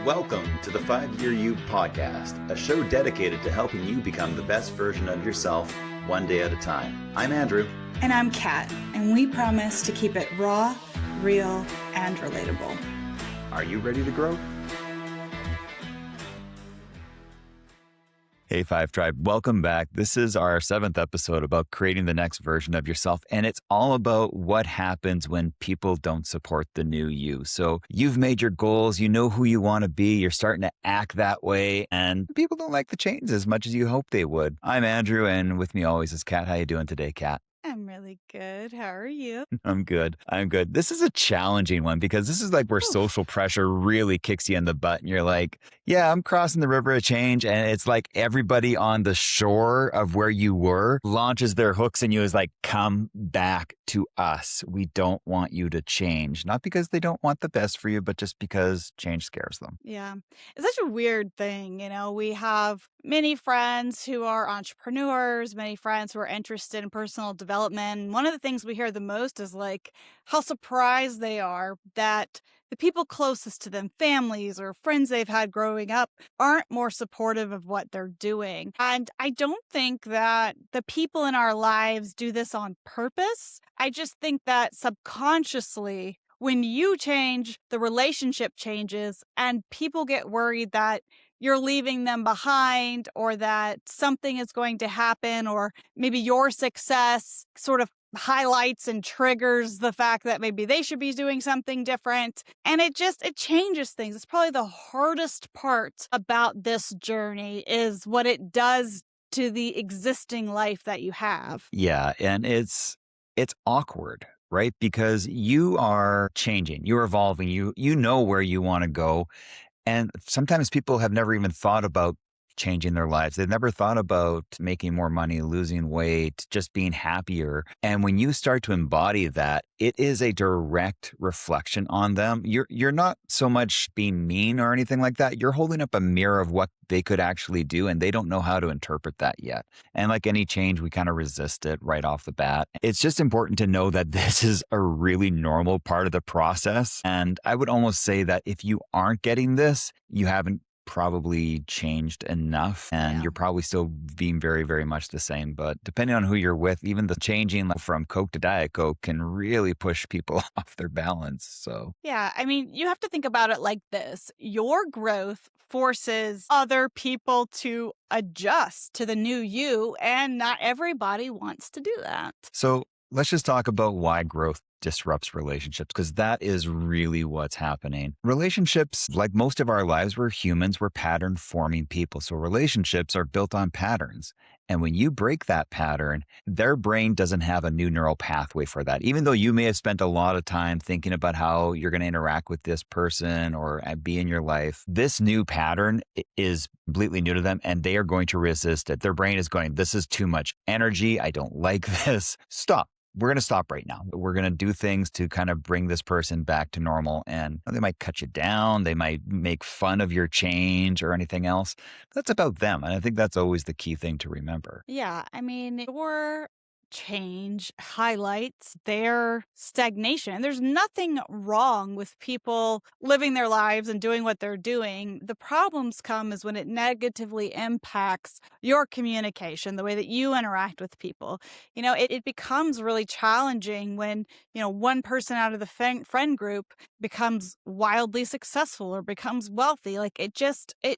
Welcome to the 5-Year You podcast, a show dedicated to helping you become the best version of yourself one day at a time. I'm Andrew. And I'm Kat, and we promise to keep it raw, real, and relatable. Are you ready to grow? Hey, 5 Tribe, welcome back. This is our 7th episode about creating the next version of yourself, and it's all about what happens when people don't support the new you. So you've made your goals, you know who you want to be, you're starting to act that way, and people don't like the change as much as you hope they would. I'm Andrew, and with me always is Kat. How you doing today, Kat? I'm really good. How are you? I'm good. This is a challenging one because this is like where social pressure really kicks you in the butt and you're like, yeah, I'm crossing the river of change. And it's like everybody on the shore of where you were launches their hooks in you is like, come back to us. We don't want you to change. Not because they don't want the best for you, but just because change scares them. Yeah. It's such a weird thing. We have many friends who are entrepreneurs, many friends who are interested in personal development. One of the things we hear the most is like how surprised they are that the people closest to them, families or friends they've had growing up, aren't more supportive of what they're doing. And I don't think that the people in our lives do this on purpose. I just think that subconsciously, when you change, the relationship changes and people get worried that you're leaving them behind or that something is going to happen or maybe your success sort of highlights and triggers the fact that maybe they should be doing something different. And it changes things. It's probably the hardest part about this journey is what it does to the existing life that you have. Yeah. And it's awkward, right? Because you are changing, you're evolving, you know where you want to go. And sometimes people have never even thought about changing their lives. They've never thought about making more money, losing weight, just being happier. And when you start to embody that, it is a direct reflection on them. You're not so much being mean or anything like that. You're holding up a mirror of what they could actually do, and they don't know how to interpret that yet. And like any change, we kind of resist it right off the bat. It's just important to know that this is a really normal part of the process. And I would almost say that if you aren't getting this, you haven't probably changed enough and you're probably still being very, very much the same. But depending on who you're with, even the changing from Coke to Diet Coke can really push people off their balance. So yeah, I mean, you have to think about it like this. Your growth forces other people to adjust to the new you, and not everybody wants to do that. So let's just talk about why growth disrupts relationships, because that is really what's happening. Relationships, like most of our lives, we're humans, we're pattern forming people. So relationships are built on patterns. And when you break that pattern, their brain doesn't have a new neural pathway for that. Even though you may have spent a lot of time thinking about how you're going to interact with this person or be in your life, this new pattern is completely new to them and they are going to resist it. Their brain is going, this is too much energy. I don't like this. Stop. We're going to stop right now. We're going to do things to kind of bring this person back to normal. And they might cut you down. They might make fun of your change or anything else. That's about them. And I think that's always the key thing to remember. Yeah, I mean, your change highlights their stagnation. There's nothing wrong with people living their lives and doing what they're doing. The problems come is when it negatively impacts your communication, the way that you interact with people. It becomes really challenging when, one person out of the friend group becomes wildly successful or becomes wealthy. Like it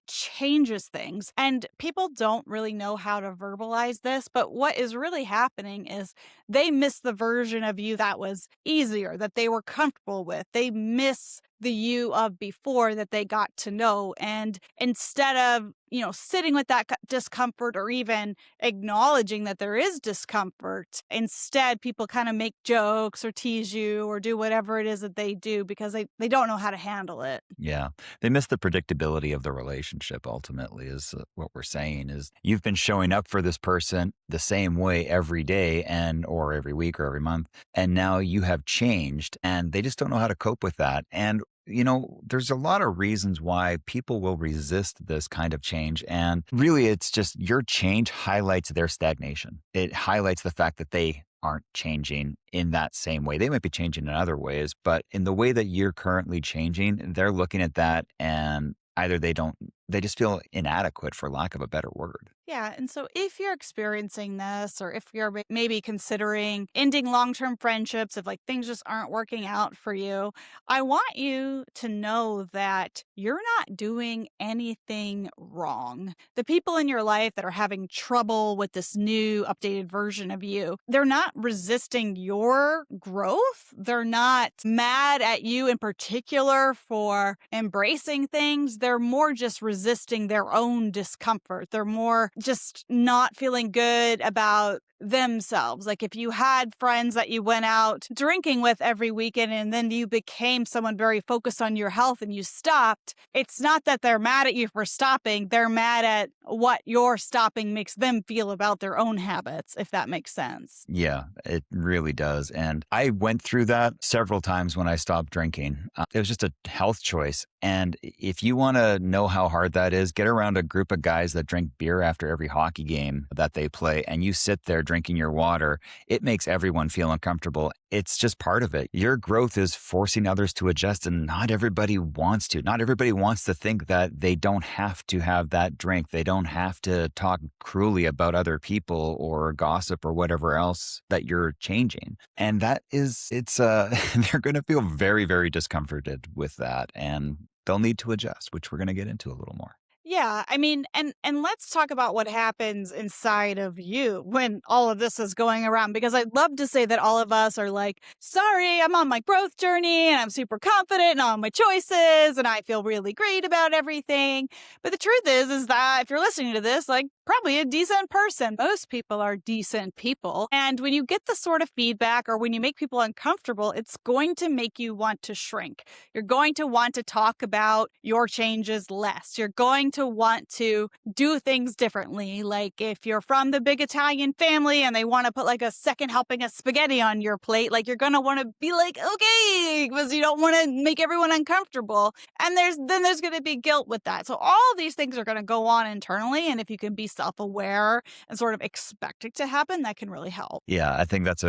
changes things. And people don't really know how to verbalize this, but what is really happening is they miss the version of you that was easier, that they were comfortable with. They miss the you of before that they got to know. And instead of, sitting with that discomfort or even acknowledging that there is discomfort, instead people kind of make jokes or tease you or do whatever it is that they do because they don't know how to handle it. Yeah. They miss the predictability of the relationship ultimately is what we're saying is you've been showing up for this person the same way every day or every week or every month. And now you have changed and they just don't know how to cope with that. And there's a lot of reasons why people will resist this kind of change. And really, it's just your change highlights their stagnation. It highlights the fact that they aren't changing in that same way. They might be changing in other ways, but in the way that you're currently changing, they're looking at that and either they just feel inadequate for lack of a better word. Yeah. And so if you're experiencing this, or if you're maybe considering ending long term friendships, if like things just aren't working out for you, I want you to know that you're not doing anything wrong. The people in your life that are having trouble with this new updated version of you, they're not resisting your growth. They're not mad at you in particular for embracing things. They're more just resisting their own discomfort. They're more just not feeling good about themselves. Like if you had friends that you went out drinking with every weekend and then you became someone very focused on your health and you stopped, it's not that they're mad at you for stopping. They're mad at what your stopping makes them feel about their own habits, if that makes sense. Yeah, it really does. And I went through that several times when I stopped drinking. It was just a health choice. And if you want to know how hard that is, get around a group of guys that drink beer after every hockey game that they play, and you sit there drinking your water. It makes everyone feel uncomfortable. It's just part of it. Your growth is forcing others to adjust, and not everybody wants to. Not everybody wants to think that they don't have to have that drink. They don't have to talk cruelly about other people or gossip or whatever else that you're changing. And that is, they're going to feel very, very discomforted with that. And they'll need to adjust, which we're going to get into a little more. Yeah, I mean, and let's talk about what happens inside of you when all of this is going around, because I'd love to say that all of us are like, sorry, I'm on my growth journey and I'm super confident in all my choices and I feel really great about everything. But the truth is that if you're listening to this, like probably a decent person. Most people are decent people. And when you get the sort of feedback or when you make people uncomfortable, it's going to make you want to shrink. You're going to want to talk about your changes less. You're going to want to do things differently. Like if you're from the big Italian family and they want to put like a second helping of spaghetti on your plate, like you're going to want to be like, okay, because you don't want to make everyone uncomfortable. And there's going to be guilt with that. So all these things are going to go on internally. And if you can be self-aware and sort of expect it to happen, that can really help. Yeah, I think that's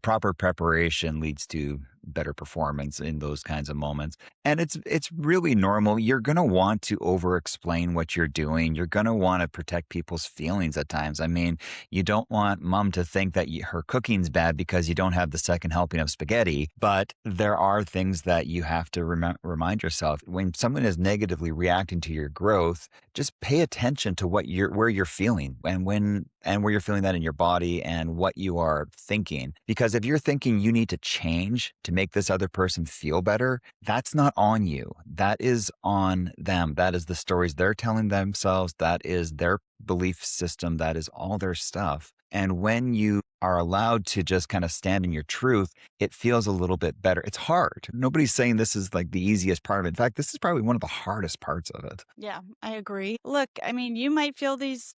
proper preparation leads to better performance in those kinds of moments. And it's really normal. You're going to want to over explain what you're doing. You're going to want to protect people's feelings at times. I mean, you don't want mom to think that her cooking's bad because you don't have the second helping of spaghetti, but there are things that you have to remind yourself when someone is negatively reacting to your growth. Just pay attention to where you're feeling and where you're feeling that in your body and what you are thinking. Because if you're thinking you need to change to make this other person feel better, that's not on you. That is on them. That is the stories they're telling themselves. That is their belief system. That is all their stuff. And when you are allowed to just kind of stand in your truth, it feels a little bit better. It's hard. Nobody's saying this is like the easiest part of it. In fact, this is probably one of the hardest parts of it. Yeah, I agree. Look, I mean, you might feel these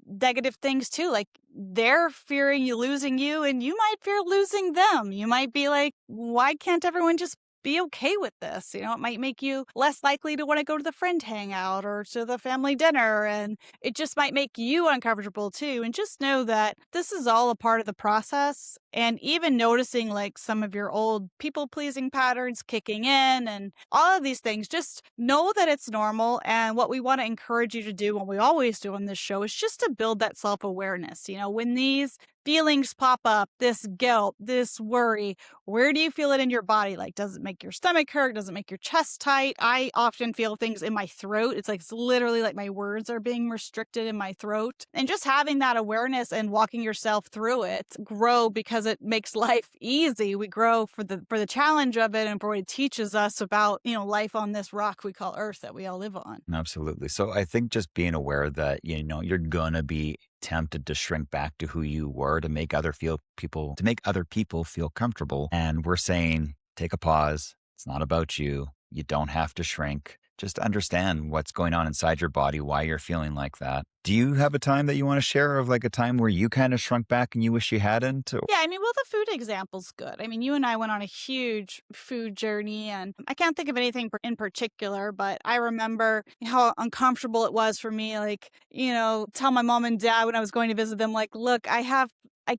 negative things too. Like they're fearing you losing you and you might fear losing them. You might be like, why can't everyone just be okay with this? You know, it might make you less likely to want to go to the friend hangout or to the family dinner. And it just might make you uncomfortable too. And just know that this is all a part of the process. And even noticing like some of your old people pleasing patterns kicking in and all of these things, just know that it's normal. And what we want to encourage you to do, what we always do on this show, is just to build that self awareness. You know, when these feelings pop up, this guilt, this worry, where do you feel it in your body? Like, does it make your stomach hurt? Does it make your chest tight? I often feel things in my throat. It's literally like my words are being restricted in my throat. And just having that awareness and walking yourself through it grow because it makes life easy. We grow for the challenge of it and for what it teaches us about, you know, life on this rock we call Earth that we all live on. Absolutely. So I think just being aware that, you're going to be tempted to shrink back to who you were to make other people feel comfortable. And we're saying, take a pause. It's not about you. You don't have to shrink. Just understand what's going on inside your body, why you're feeling like that. Do you have a time that you want to share of like a time where you kind of shrunk back and you wish you hadn't? Yeah, I mean, well, the food example's good. I mean, you and I went on a huge food journey, and I can't think of anything in particular, but I remember how uncomfortable it was for me, like, you know, tell my mom and dad when I was going to visit them, like, look, I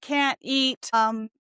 can't eat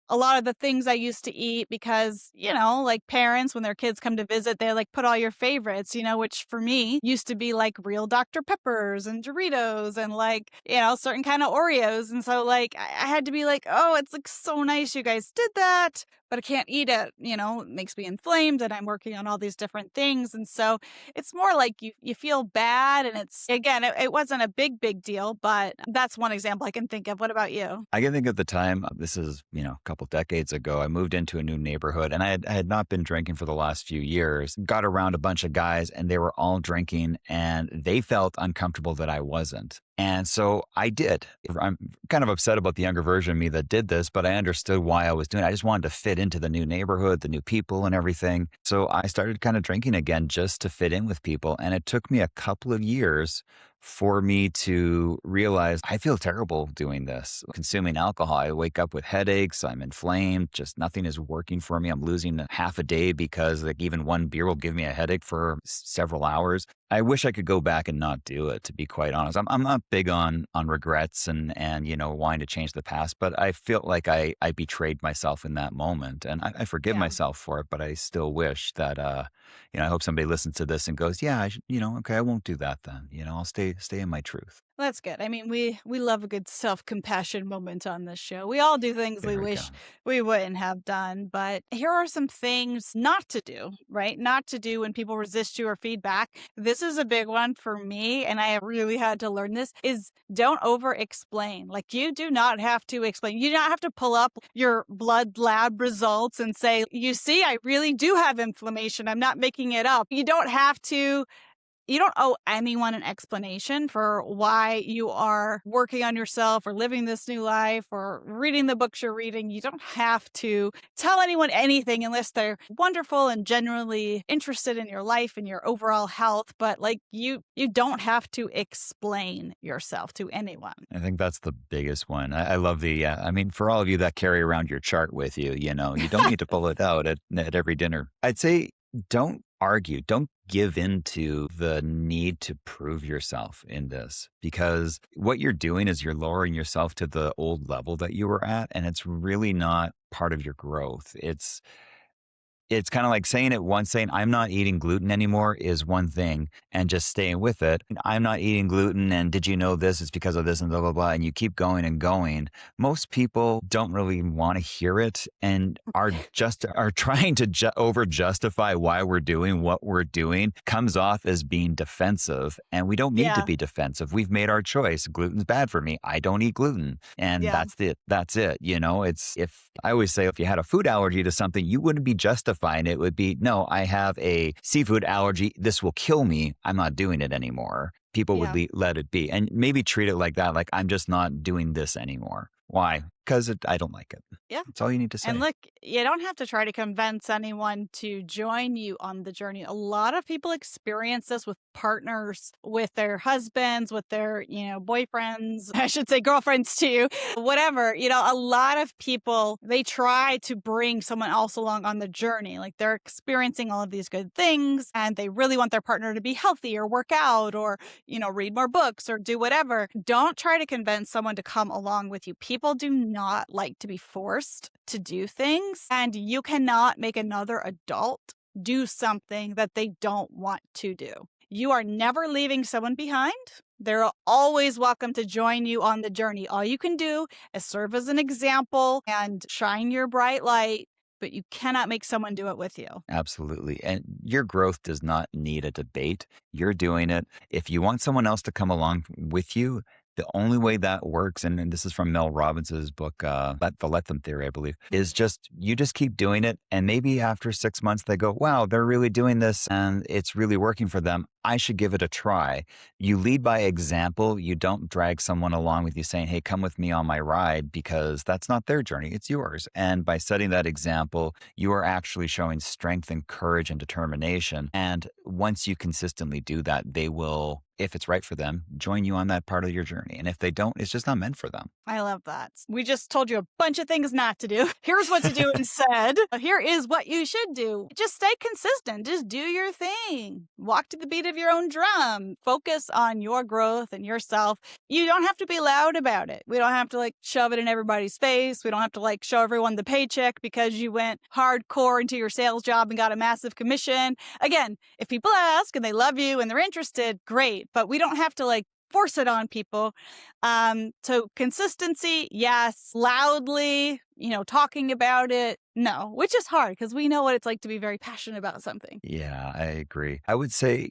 a lot of the things I used to eat because, like parents, when their kids come to visit, they like put all your favorites, which for me used to be like real Dr. Peppers and Doritos and like, certain kind of Oreos. And so like I had to be like, oh, it's like so nice you guys did that, but I can't eat it. It makes me inflamed and I'm working on all these different things. And so it's more like you feel bad. And it's, again, it wasn't a big deal, but that's one example I can think of. What about you? I can think of the time, this is, a couple decades ago, I moved into a new neighborhood and I had not been drinking for the last few years, got around a bunch of guys and they were all drinking and they felt uncomfortable that I wasn't. And so I did. I'm kind of upset about the younger version of me that did this, but I understood why I was doing it. I just wanted to fit into the new neighborhood, the new people and everything. So I started kind of drinking again just to fit in with people. And it took me a couple of years for me to realize I feel terrible doing this, consuming alcohol. I wake up with headaches. I'm inflamed. Just nothing is working for me. I'm losing half a day because like even one beer will give me a headache for several hours. I wish I could go back and not do it, to be quite honest. I'm not big on regrets and wanting to change the past, but I feel like I betrayed myself in that moment, and I forgive Yeah. myself for it. But I still wish that I hope somebody listens to this and goes, yeah, I should, okay, I won't do that then. I'll stay in my truth. That's good. I mean, we love a good self-compassion moment on this show. We all do things we There we wish go. we wouldn't have done, but here are some things not to do, right? Not to do when people resist you or feedback. This is a big one for me, and I have really had to learn this, is don't over-explain. Like, you do not have to explain. You do not have to pull up your blood lab results and say, "You see, I really do have inflammation. I'm not making it up." You don't owe anyone an explanation for why you are working on yourself or living this new life or reading the books you're reading. You don't have to tell anyone anything unless they're wonderful and genuinely interested in your life and your overall health. But like you don't have to explain yourself to anyone. I think that's the biggest one. I love I mean, for all of you that carry around your chart with you, you don't need to pull it out at every dinner. I'd say don't argue, don't give in to the need to prove yourself in this because what you're doing is you're lowering yourself to the old level that you were at. And it's really not part of your growth. It's kinda like saying it once, saying, "I'm not eating gluten anymore," is one thing, and just staying with it. "I'm not eating gluten, and did you know this? It's because of this and blah, blah, blah," and you keep going and going. Most people don't really wanna hear it and are trying to over justify why we're doing what we're doing, comes off as being defensive, and we don't need to Yeah. be defensive. We've made our choice. Gluten's bad for me. I don't eat gluten, and Yeah. that's it, It's if I always say if you had a food allergy to something, you wouldn't be justifying it would be, no, I have a seafood allergy. This will kill me. I'm not doing it anymore. People would Yeah. let it be and maybe treat it like that. Like I'm just not doing this anymore. Why? Because I don't like it. Yeah. That's all you need to And say. look, you don't have to try to convince anyone to join you on the journey. A lot of people experience this with partners, with their husbands, with their, boyfriends, I should say girlfriends too, whatever. A lot of people, they try to bring someone else along on the journey. Like they're experiencing all of these good things and they really want their partner to be healthy or work out or, read more books or do whatever. Don't try to convince someone to come along with you. People do not like to be forced to do things, and you cannot make another adult do something that they don't want to do. You are never leaving someone behind. They're always welcome to join you on the journey. All you can do is serve as an example and shine your bright light, but you cannot make someone do it with you. Absolutely. And your growth does not need a debate. You're doing it. If you want someone else to come along with you, the only way that works, and this is from Mel Robbins's book, The Let Them Theory, I believe, is just you just keep doing it. And maybe after 6 months, they go, wow, they're really doing this and it's really working for them. I should give it a try. You lead by example. You don't drag someone along with you saying, hey, come with me on my ride, because that's not their journey. It's yours. And by setting that example, you are actually showing strength and courage and determination. And once you consistently do that, they will if it's right for them, join you on that part of your journey. And if they don't, it's just not meant for them. I love that. We just told you a bunch of things not to do. Here's what to do instead. Here is what you should do. Just stay consistent. Just do your thing. Walk to the beat of your own drum. Focus on your growth and yourself. You don't have to be loud about it. We don't have to shove it in everybody's face. We don't have to show everyone the paycheck because you went hardcore into your sales job and got a massive commission. Again, if people ask and they love you and they're interested, great. But we don't have to force it on people. So consistency, yes. Loudly, talking about it, no, which is hard because we know what it's like to be very passionate about something. Yeah, I agree. I would say,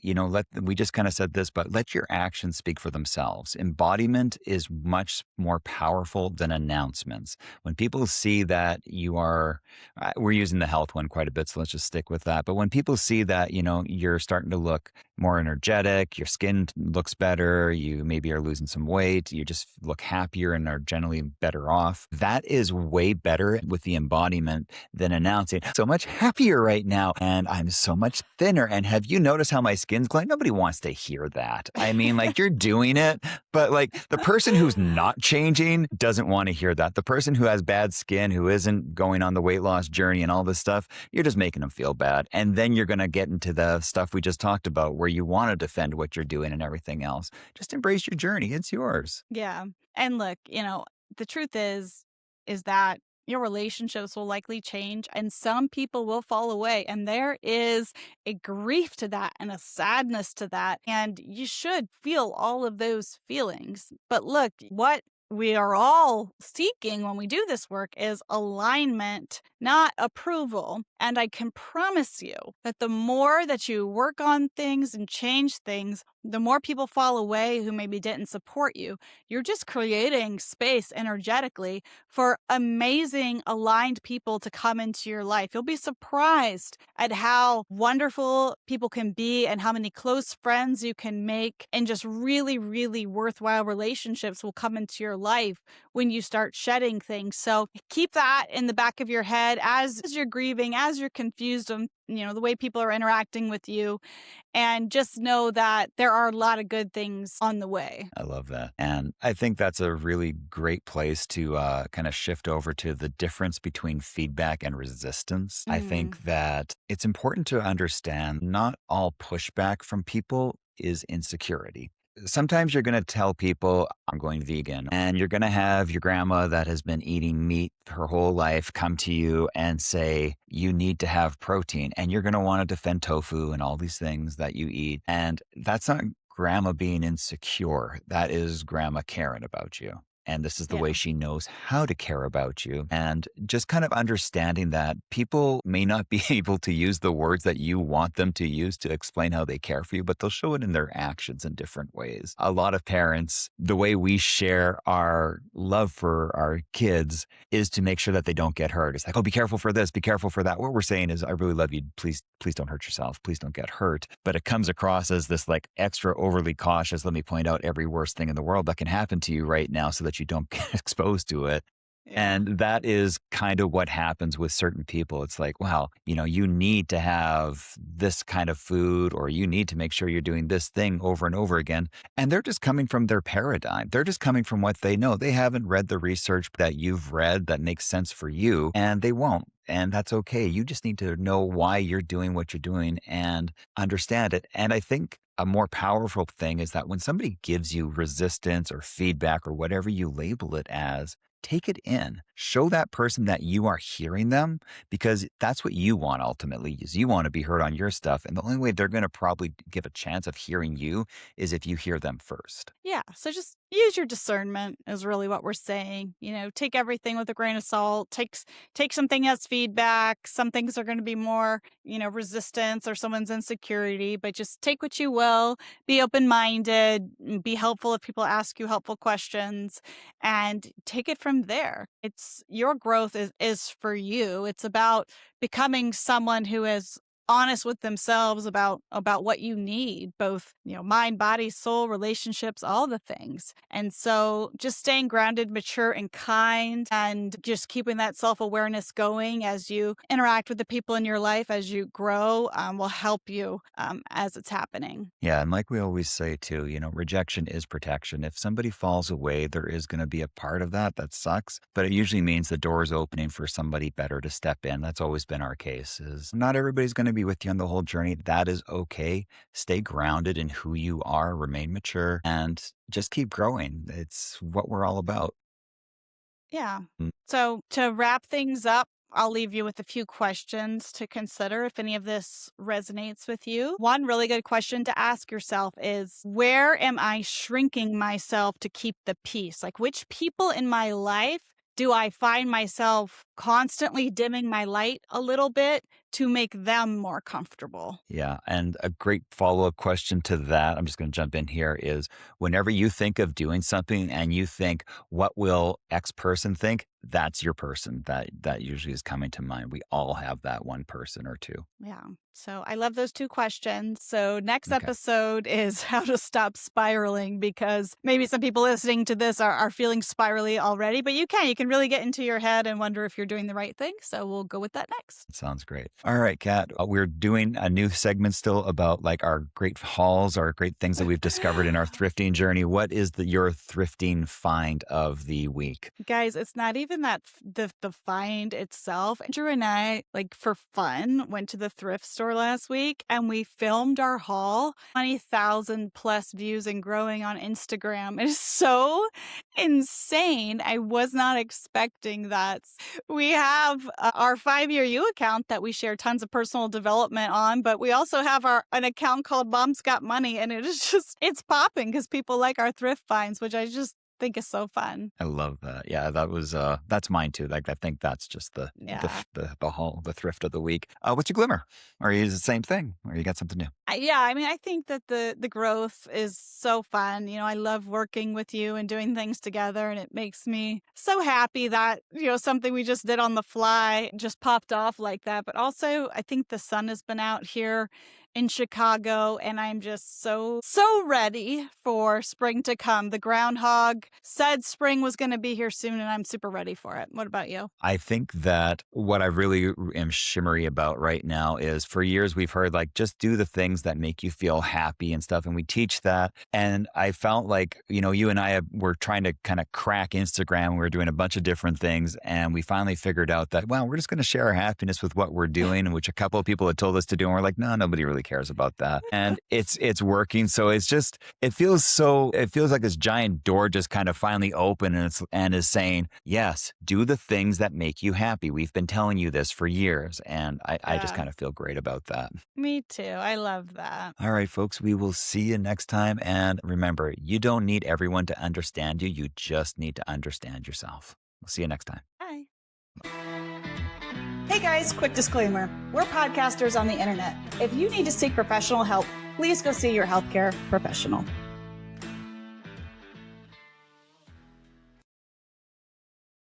we just kind of said this, but let your actions speak for themselves. Embodiment is much more powerful than announcements. When people see that we're using the health one quite a bit, so let's just stick with that. But when people see that, you're starting to look more energetic, your skin looks better, you maybe are losing some weight, you just look happier and are generally better off. That is way better with the embodiment than announcing, so much happier right now and I'm so much thinner. And have you noticed how my skin's glowing? Nobody wants to hear that. I mean, you're doing it, but the person who's not changing doesn't want to hear that. The person who has bad skin, who isn't going on the weight loss journey and all this stuff, you're just making them feel bad. And then you're going to get into the stuff we just talked about where you want to defend what you're doing and everything else. Just embrace your journey. It's yours. Yeah. And look, the truth is that your relationships will likely change and some people will fall away. And there is a grief to that and a sadness to that. And you should feel all of those feelings. But look, what we are all seeking when we do this work is alignment, not approval. And I can promise you that the more that you work on things and change things, the more people fall away who maybe didn't support you. You're just creating space energetically for amazing aligned people to come into your life. You'll be surprised at how wonderful people can be and how many close friends you can make, and just really, really worthwhile relationships will come into your life when you start shedding things. So keep that in the back of your head as you're grieving, as you're confused on the way people are interacting with you, and just know that there are a lot of good things on the way. I love that. And I think that's a really great place to kind of shift over to the difference between feedback and resistance. I Mm, think that it's important to understand not all pushback from people is insecurity. Sometimes you're going to tell people, I'm going vegan, and you're going to have your grandma that has been eating meat her whole life come to you and say, you need to have protein. And you're going to want to defend tofu and all these things that you eat. And that's not grandma being insecure. That is grandma caring about you. And this is the way yeah. she knows how to care about you. And just kind of understanding that people may not be able to use the words that you want them to use to explain how they care for you, but they'll show it in their actions in different ways. A lot of parents, the way we share our love for our kids is to make sure that they don't get hurt. It's like, oh, be careful for this, be careful for that. What we're saying is, I really love you. Please don't hurt yourself. Please don't get hurt. But it comes across as this extra overly cautious. Let me point out every worst thing in the world that can happen to you right now so that you don't get exposed to it. Yeah. And that is kind of what happens with certain people. It's like, wow, you need to have this kind of food, or you need to make sure you're doing this thing over and over again. And they're just coming from their paradigm. They're just coming from what they know. They haven't read the research that you've read that makes sense for you, and they won't. And that's okay. You just need to know why you're doing what you're doing and understand it. And I think a more powerful thing is that when somebody gives you resistance or feedback or whatever you label it as, take it in. Show that person that you are hearing them, because that's what you want ultimately, is you want to be heard on your stuff. And the only way they're going to probably give a chance of hearing you is if you hear them first. Yeah. So just use your discernment is really what we're saying. Take everything with a grain of salt. Take something as feedback. Some things are going to be more, resistance or someone's insecurity, but just take what you will. Be open-minded, be helpful if people ask you helpful questions, and take it from there. It's your growth is for you. It's about becoming someone who is honest with themselves about what you need, both, mind, body, soul, relationships, all the things. And so just staying grounded, mature, and kind, and just keeping that self-awareness going as you interact with the people in your life, as you grow, will help you as it's happening. Yeah, and like we always say too, rejection is protection. If somebody falls away, there is going to be a part of that that sucks, but it usually means the door is opening for somebody better to step in. That's always been our case. Is not everybody's going to be with you on the whole journey. That is okay. Stay grounded in who you are, remain mature, and just keep growing. It's what we're all about. Yeah. Mm. So to wrap things up, I'll leave you with a few questions to consider if any of this resonates with you. One really good question to ask yourself is, where am I shrinking myself to keep the peace? Like, which people in my life do I find myself constantly dimming my light a little bit to make them more comfortable? Yeah. And a great follow up question to that, I'm just going to jump in here, is whenever you think of doing something and you think, what will X person think? That's your person. That usually is coming to mind. We all have that one person or two. Yeah. So I love those two questions. So next Okay. episode is how to stop spiraling, because maybe some people listening to this are feeling spirally already, but you can really get into your head and wonder if you're doing the right thing. So we'll go with that next. Sounds great. All right, Kat. We're doing a new segment still about like our great hauls, our great things that we've discovered in our thrifting journey. What is your thrifting find of the week? Guys, it's not even that the find itself. Andrew and I, like for fun, went to the thrift store last week and we filmed our haul. 20,000 plus views and growing on Instagram. It is so insane. I was not expecting that. We have our 5-year U account that we share tons of personal development on, but we also have an account called Mom's Got Money, and it is just, it's popping because people like our thrift finds, which I just think is so fun. I love that. Yeah, that's mine too. Like I think that's just Yeah. the haul, the thrift of the week. What's your glimmer? Or is it the same thing? Or you got something new? Yeah, I mean, I think that the growth is so fun. I love working with you and doing things together, and it makes me so happy that, something we just did on the fly just popped off like that. But also, I think the sun has been out here in Chicago, and I'm just so ready for spring to come. The groundhog said spring was going to be here soon, and I'm super ready for it. What about you? I think that what I really am shimmery about right now is for years we've heard like just do the things that make you feel happy and stuff. And we teach that. And I felt like, you and I were trying to kind of crack Instagram. We were doing a bunch of different things. And we finally figured out that, well, we're just going to share our happiness with what we're doing, which a couple of people had told us to do. And we're like, no, nobody really cares about that. And it's working. So it feels like this giant door just kind of finally opened and is saying, yes, do the things that make you happy. We've been telling you this for years. And I just Yeah, kind of feel great about that. me too. I love that. All right, folks, we will see you next time. And remember, you don't need everyone to understand you. You just need to understand yourself. We'll see you next time. Bye. Hey guys, quick disclaimer. We're podcasters on the internet. If you need to seek professional help, please go see your healthcare professional.